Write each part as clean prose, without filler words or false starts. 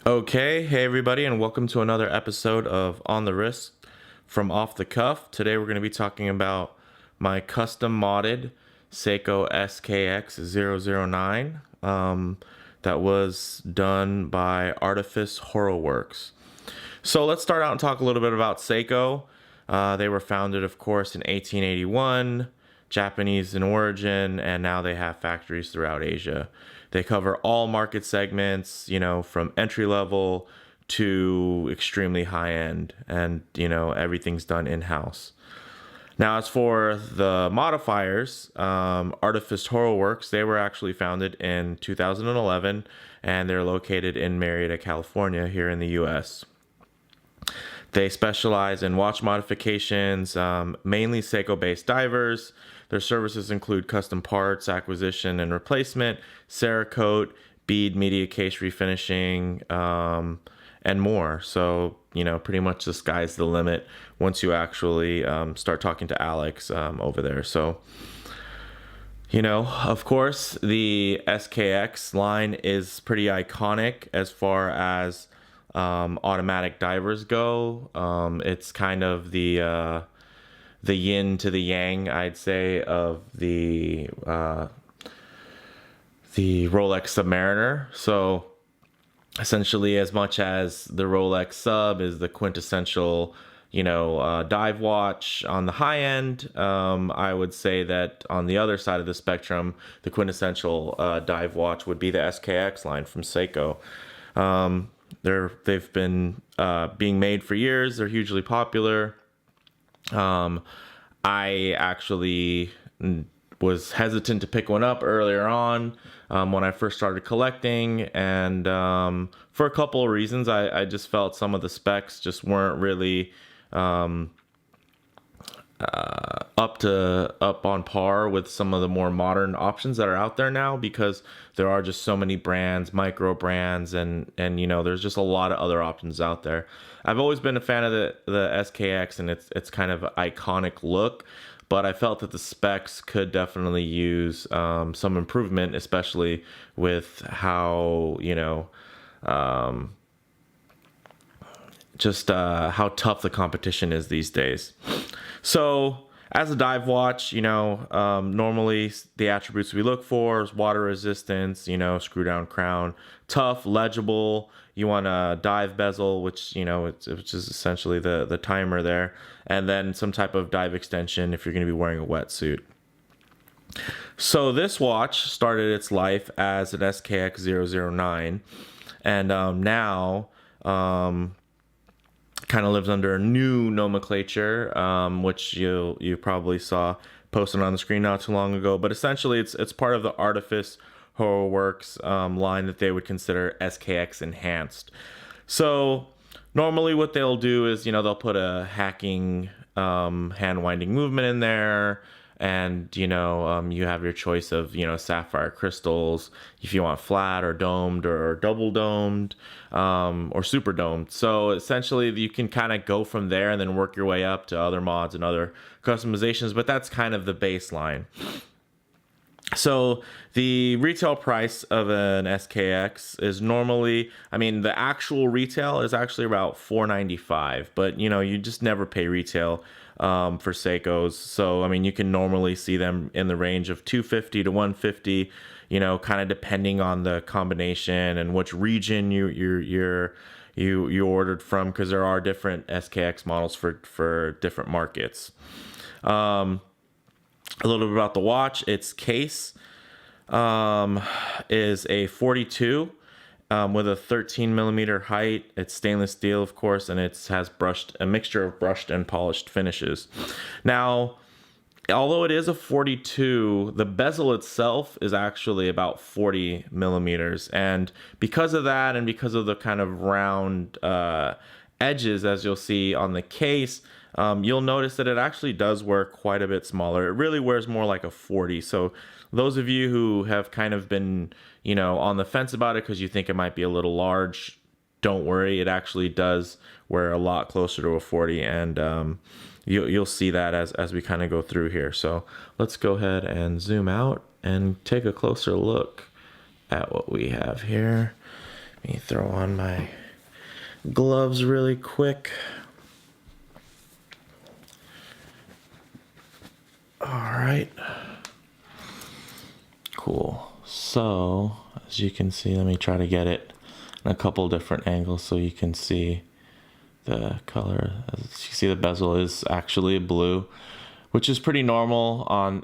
Okay, hey everybody, and welcome to another episode of On the Wrist from Off the Cuff. Today we're going to be talking about my custom modded Seiko SKX009 that was done by Artifice Horoworks. So let's start out and talk a little bit about Seiko. They were founded, of course, in 1881, Japanese in origin, and now they have factories throughout Asia. They cover all market segments, from entry level to extremely high end, and everything's done in-house. Now, as for the modifiers, Artifice Horoworks, they were actually founded in 2011, and they're located in Marietta, California, here in the U.S. They specialize in watch modifications, mainly Seiko-based divers. Their services include custom parts, acquisition and replacement, Cerakote, bead media case refinishing, and more. So, pretty much the sky's the limit once you actually start talking to Alex over there. So, of course, the SKX line is pretty iconic as far as automatic divers go. It's kind of the yin to the yang, I'd say, of the Rolex Submariner. So essentially, as much as the Rolex Sub is the quintessential, dive watch on the high end, I would say that on the other side of the spectrum, the quintessential dive watch would be the SKX line from Seiko. They've been being made for years. They're hugely popular. I actually was hesitant to pick one up earlier on when I first started collecting, and for a couple of reasons. I just felt some of the specs just weren't really up on par with some of the more modern options that are out there now, because there are just so many brands, micro brands, and there's just a lot of other options out there. I've always been a fan of the SKX and its kind of iconic look, but I felt that the specs could definitely use some improvement, especially with how how tough the competition is these days. So as a dive watch, normally the attributes we look for is water resistance, screw down crown, tough, legible. You want a dive bezel, which is essentially the timer there, and then some type of dive extension if you're going to be wearing a wetsuit. So this watch started its life as an SKX009, and now kind of lives under a new nomenclature, which you probably saw posted on the screen not too long ago. But essentially, it's part of the Artifice Horoworks line that they would consider SKX Enhanced. So normally, what they'll do is they'll put a hacking hand winding movement in there. And, you have your choice of, sapphire crystals, if you want flat or domed or double domed, or super domed. So essentially you can kind of go from there and then work your way up to other mods and other customizations, but that's kind of the baseline. So the retail price of an SKX is normally, the actual retail is actually about $495, but you just never pay retail for Seikos. So you can normally see them in the range of $250 to $150, kind of depending on the combination and which region you ordered from, because there are different SKX models for different markets. A little bit about the watch. Its case is a 42 with a 13 millimeter height. It's stainless steel, of course, and it has a mixture of brushed and polished finishes. Now, although it is a 42, the bezel itself is actually about 40 millimeters. And because of that, and because of the kind of round edges, as you'll see on the case, you'll notice that it actually does wear quite a bit smaller. It really wears more like a 40. So those of you who have kind of been, on the fence about it because you think it might be a little large, don't worry. It actually does wear a lot closer to a 40, and you'll see that as we kind of go through here. So let's go ahead and zoom out and take a closer look at what we have here. Let me throw on my gloves really quick. All right. Cool. So, as you can see, let me try to get it in a couple different angles so you can see the color. As you see, the bezel is actually blue, which is pretty normal on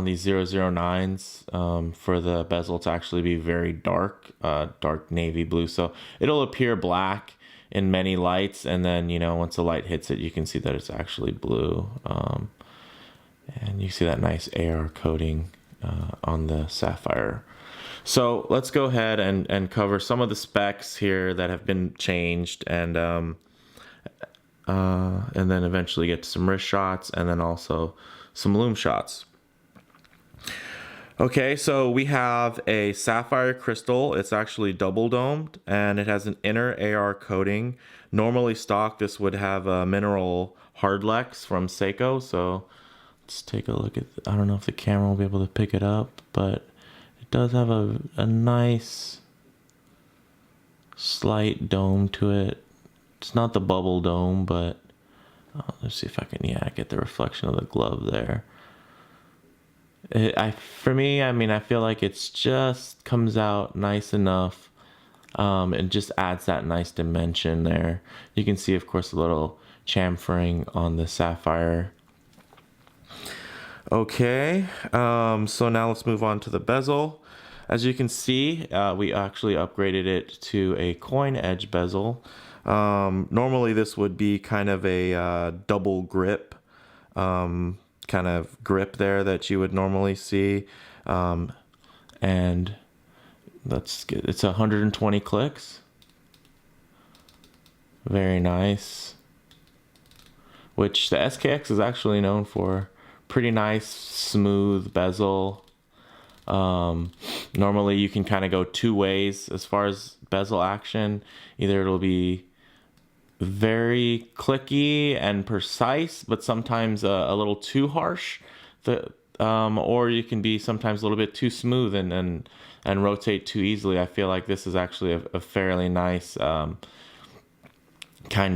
these 009s, for the bezel to actually be very dark, dark navy blue. So it'll appear black in many lights, and then, you know, once the light hits it, you can see that it's actually blue. And you see that nice AR coating on the sapphire. So let's go ahead and cover some of the specs here that have been changed, and then eventually get to some wrist shots, and then also some loom shots. Okay, so we have a sapphire crystal. It's actually double domed, and it has an inner AR coating. Normally stock, this would have a mineral hardlex from Seiko. So let's take a look at, I don't know if the camera will be able to pick it up, but it does have a nice slight dome to it. It's not the bubble dome, but let's see if I can, yeah, get the reflection of the glove there. For me, I mean, I feel like it's just comes out nice enough, and just adds that nice dimension there. You can see, of course, a little chamfering on the sapphire. Okay, so now let's move on to the bezel. As you can see, we actually upgraded it to a coin edge bezel. Normally this would be kind of a double grip kind of grip there that you would normally see, and let's get, it's 120 clicks. Very nice, which the SKX is actually known for. Pretty nice smooth bezel. Normally you can kind of go two ways as far as bezel action. Either it'll be very clicky and precise, but sometimes a little too harsh, or you can be sometimes a little bit too smooth and rotate too easily. I feel like this is actually a fairly nice kind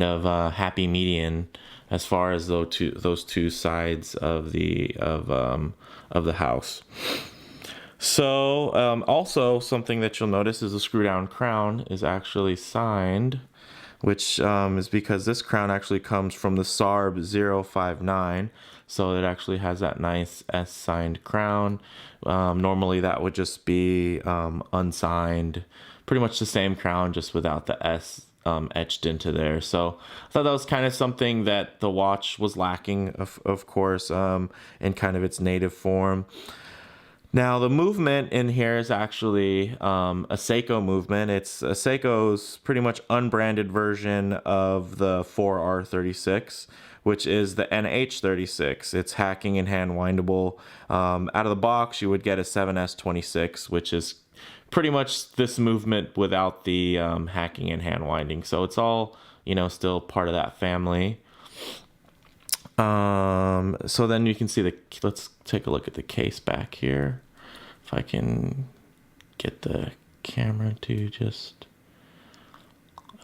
of happy median as far as those two sides of the house. So also something that you'll notice is the screw down crown is actually signed, which is because this crown actually comes from the SARB 059, so it actually has that nice S signed crown. Normally that would just be unsigned, pretty much the same crown, just without the S etched into there. So I thought that was kind of something that the watch was lacking, of course, in kind of its native form. Now the movement in here is actually a Seiko movement. It's a Seiko's pretty much unbranded version of the 4R36, which is the NH36. It's hacking and hand-windable. Out of the box, you would get a 7S26, which is pretty much this movement without the hacking and hand winding. So it's all, you know, still part of that family. So then you can see let's take a look at the case back here. If I can get the camera to just,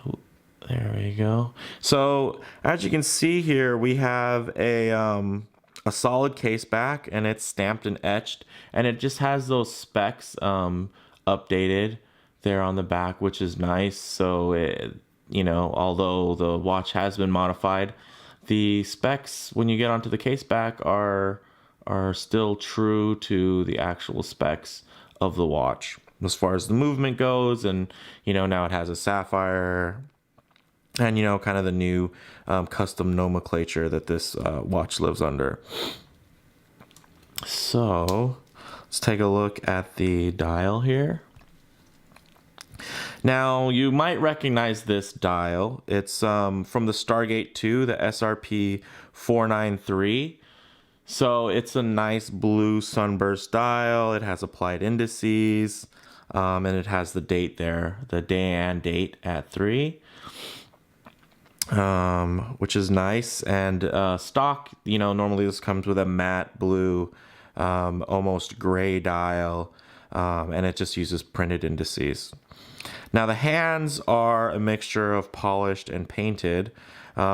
oh, there we go. So as you can see here, we have a solid case back, and it's stamped and etched, and it just has those specs updated there on the back, which is nice. So it, you know, although the watch has been modified, the specs when you get onto the case back are still true to the actual specs of the watch as far as the movement goes. And, you know, now it has a sapphire and, you know, kind of the new custom nomenclature that this watch lives under. So let's take a look at the dial here. Now you might recognize this dial. It's from the Stargate 2, the SRP 493. So it's a nice blue sunburst dial. It has applied indices, and it has the date there, the day and date at 3, which is nice. And stock, you know, normally this comes with a matte blue, almost gray dial. and it just uses printed indices. Now the hands are a mixture of polished and painted.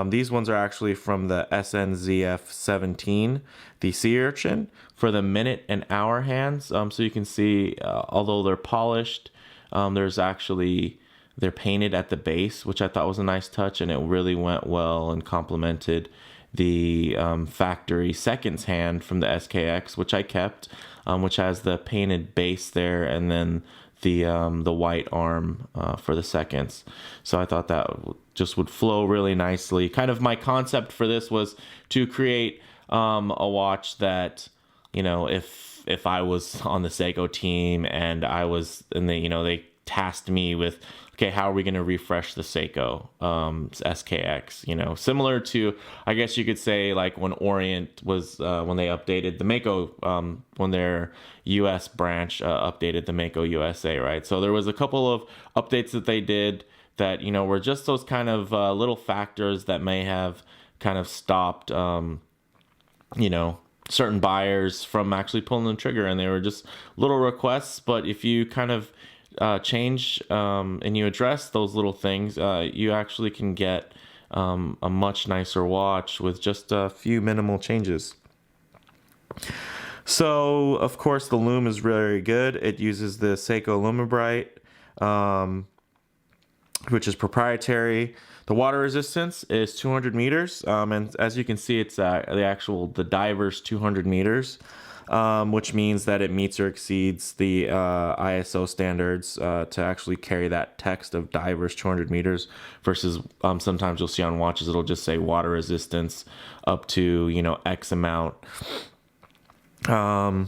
These ones are actually from the SNZF17, the sea urchin, for the minute and hour hands. So you can see, although they're polished, they're painted at the base, which I thought was a nice touch, and it really went well and complemented the factory seconds hand from the SKX, which I kept, which has the painted base there, and then the white arm for the seconds. So I thought that just would flow really nicely. Kind of my concept for this was to create a watch that, you know, if I was on the Seiko team and I was, and they tasked me with, okay, how are we going to refresh the Seiko SKX? You know, similar to, I guess you could say, like when Orient was, when they updated the Mako, when their US branch updated the Mako USA, right? So there was a couple of updates that they did that, you know, were just those kind of little factors that may have kind of stopped, you know, certain buyers from actually pulling the trigger, and they were just little requests. But if you kind of change and you address those little things, you actually can get a much nicer watch with just a few minimal changes. So of course the loom is very good. It uses the Seiko Lumibrite, which is proprietary. The water resistance is 200 meters, and as you can see, it's the diver's 200 meters. Which means that it meets or exceeds the ISO standards to actually carry that text of diver's 200 meters versus sometimes you'll see on watches it'll just say water resistance up to, you know, X amount. Now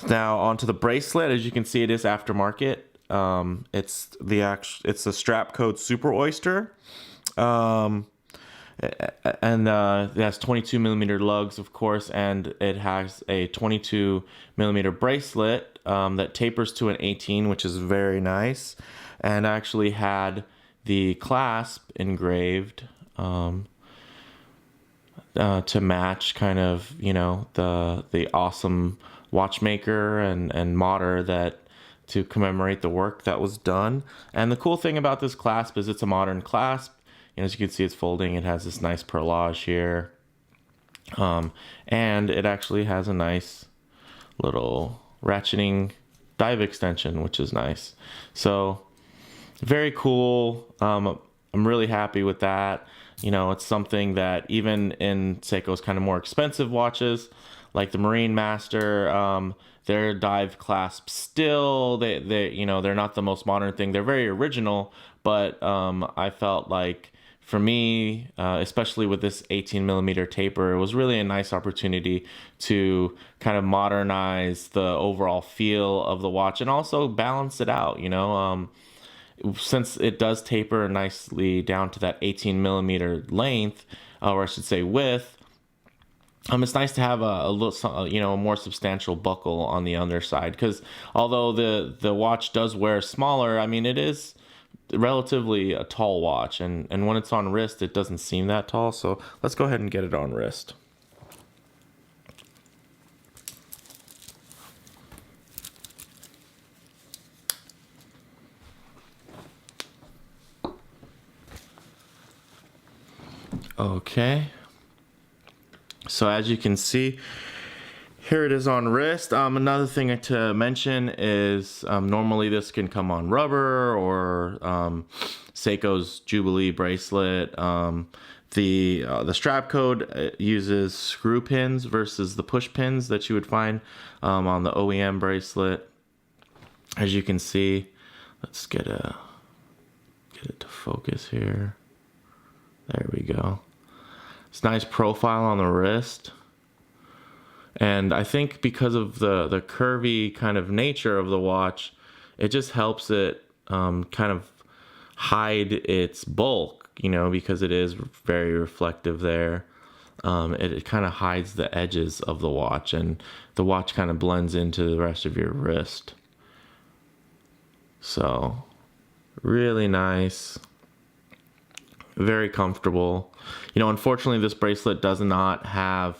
onto the bracelet. As you can see, it is aftermarket. It's the strap code Super Oyster. And it has 22 millimeter lugs, of course, and it has a 22 millimeter bracelet that tapers to an 18, which is very nice, and actually had the clasp engraved to match kind of, you know, the awesome watchmaker and modder that to commemorate the work that was done. And the cool thing about this clasp is it's a modern clasp. And as you can see, it's folding. It has this nice perlage here. And it actually has a nice little ratcheting dive extension, which is nice. So very cool. I'm really happy with that. You know, it's something that even in Seiko's kind of more expensive watches, like the Marine Master, their dive clasps still, you know, they're not the most modern thing. They're very original, but I felt like, for me, especially with this 18 millimeter taper, it was really a nice opportunity to kind of modernize the overall feel of the watch and also balance it out, you know. Since it does taper nicely down to that 18 millimeter length, or I should say width, it's nice to have a little, you know, a more substantial buckle on the underside, because although the watch does wear smaller, I mean, it is relatively a tall watch, and when it's on wrist it doesn't seem that tall. So let's go ahead and get it on wrist. Okay, so as you can see, here it is on wrist. Another thing to mention is normally this can come on rubber or Seiko's Jubilee bracelet. The strap code uses screw pins versus the push pins that you would find on the OEM bracelet. As you can see, let's get it to focus here. There we go. It's nice profile on the wrist. And I think because of the curvy kind of nature of the watch, it just helps it kind of hide its bulk, you know, because it is very reflective there. It kind of hides the edges of the watch, and the watch kind of blends into the rest of your wrist. So really nice, very comfortable. You know, unfortunately this bracelet does not have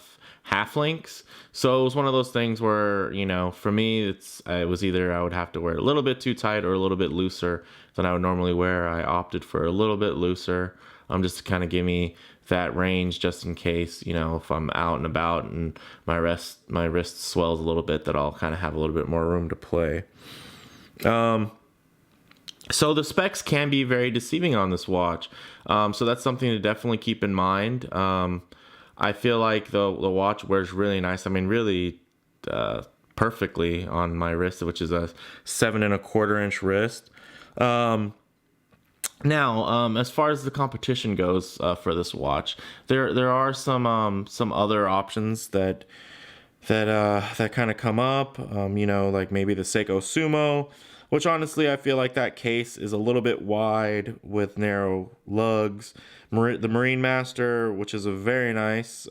half links. So it was one of those things where, you know, for me, it was either I would have to wear it a little bit too tight or a little bit looser than I would normally wear. I opted for a little bit looser, just to kind of give me that range, just in case, you know, if I'm out and about and my wrist swells a little bit, that I'll kind of have a little bit more room to play. So the specs can be very deceiving on this watch. So that's something to definitely keep in mind. I feel like the watch wears really nice. I mean, really perfectly on my wrist, which is a 7¼ inch wrist. Now, as far as the competition goes for this watch, there are some other options that kind of come up. You know, like maybe the Seiko Sumo, which honestly I feel like that case is a little bit wide with narrow lugs. The Marine Master, which is a very nice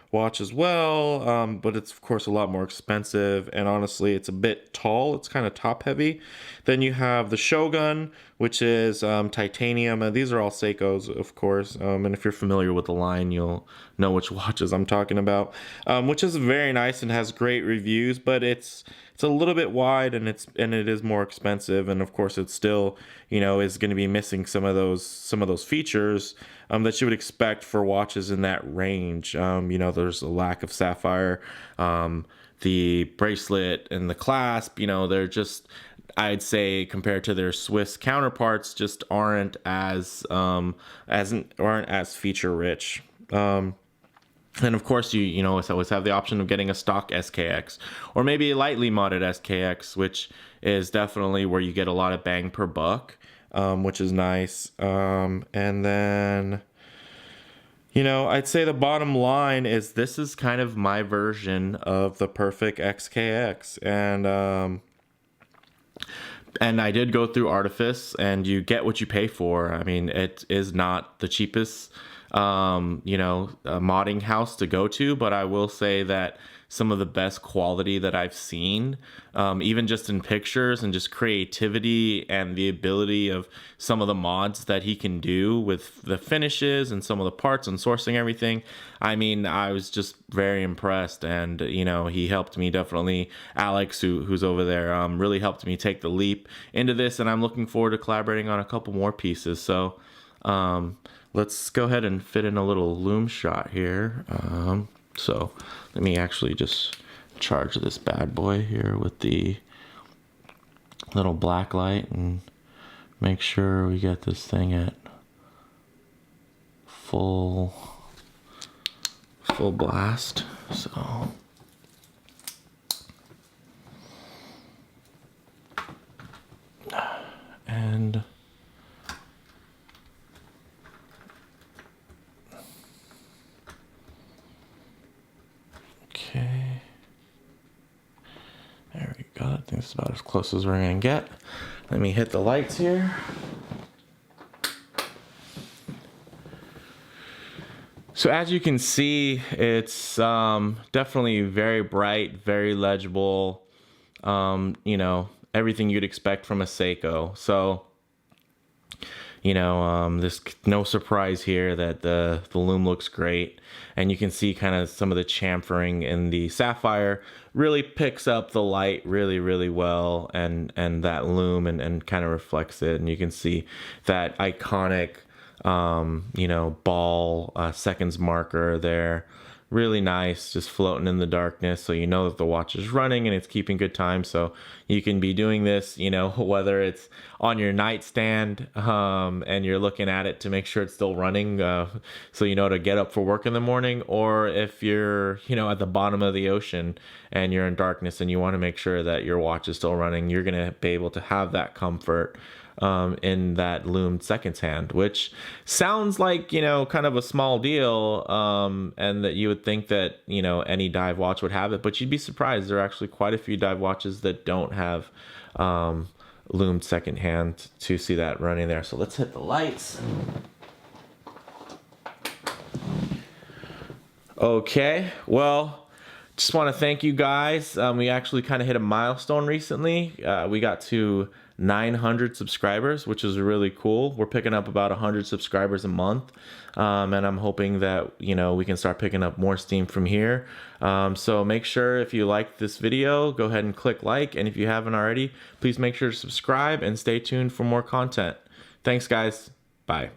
watch as well, but it's of course a lot more expensive, and honestly it's a bit tall. It's kind of top heavy. Then you have the Shogun, which is titanium. These are all Seikos, of course, and if you're familiar with the line, you'll know which watches I'm talking about, which is very nice and has great reviews, but it's a little bit wide, and it is more expensive, and of course it still, you know, is going to be missing some of those features that you would expect for watches in that range. You know, there's a lack of sapphire, the bracelet and the clasp. You know, they're just, I'd say, compared to their Swiss counterparts, just aren't as feature rich. And of course, you know, always have the option of getting a stock SKX or maybe a lightly modded SKX, which is definitely where you get a lot of bang per buck, which is nice. And then, you know, I'd say the bottom line is this is kind of my version of the perfect XKX. And I did go through Artifice, and you get what you pay for. I mean, it is not the cheapest you know, a modding house to go to, but I will say that some of the best quality that I've seen, even just in pictures and just creativity and the ability of some of the mods that he can do with the finishes and some of the parts and sourcing everything. I mean, I was just very impressed, and you know, he helped me definitely. Alex, who's over there, really helped me take the leap into this, and I'm looking forward to collaborating on a couple more pieces. So let's go ahead and fit in a little loom shot here. So let me actually just charge this bad boy here with the little black light and make sure we get this thing at full blast. So and okay, there we go. I think it's about as close as we're gonna get. Let me hit the lights here. So as you can see, it's definitely very bright, very legible. You know, everything you'd expect from a Seiko. So, you know, there's no surprise here that the loom looks great, and you can see kind of some of the chamfering in the sapphire really picks up the light really, really well, and that loom and kind of reflects it, and you can see that iconic you know, ball seconds marker there. Really nice, just floating in the darkness, so you know that the watch is running and it's keeping good time. So you can be doing this, you know, whether it's on your nightstand and you're looking at it to make sure it's still running, so you know to get up for work in the morning, or if you're, you know, at the bottom of the ocean and you're in darkness and you want to make sure that your watch is still running, you're gonna be able to have that comfort in that loomed seconds hand, which sounds like, you know, kind of a small deal, and that you would think that, you know, any dive watch would have it, but you'd be surprised. There are actually quite a few dive watches that don't have loomed second hand to see that running there. So let's hit the lights. Okay, well, just want to thank you guys. We actually kind of hit a milestone recently. We got to 900 subscribers, which is really cool. We're picking up about 100 subscribers a month, and I'm hoping that, you know, we can start picking up more steam from here. So make sure, if you like this video, go ahead and click like, and if you haven't already, please make sure to subscribe and stay tuned for more content. Thanks, guys. Bye.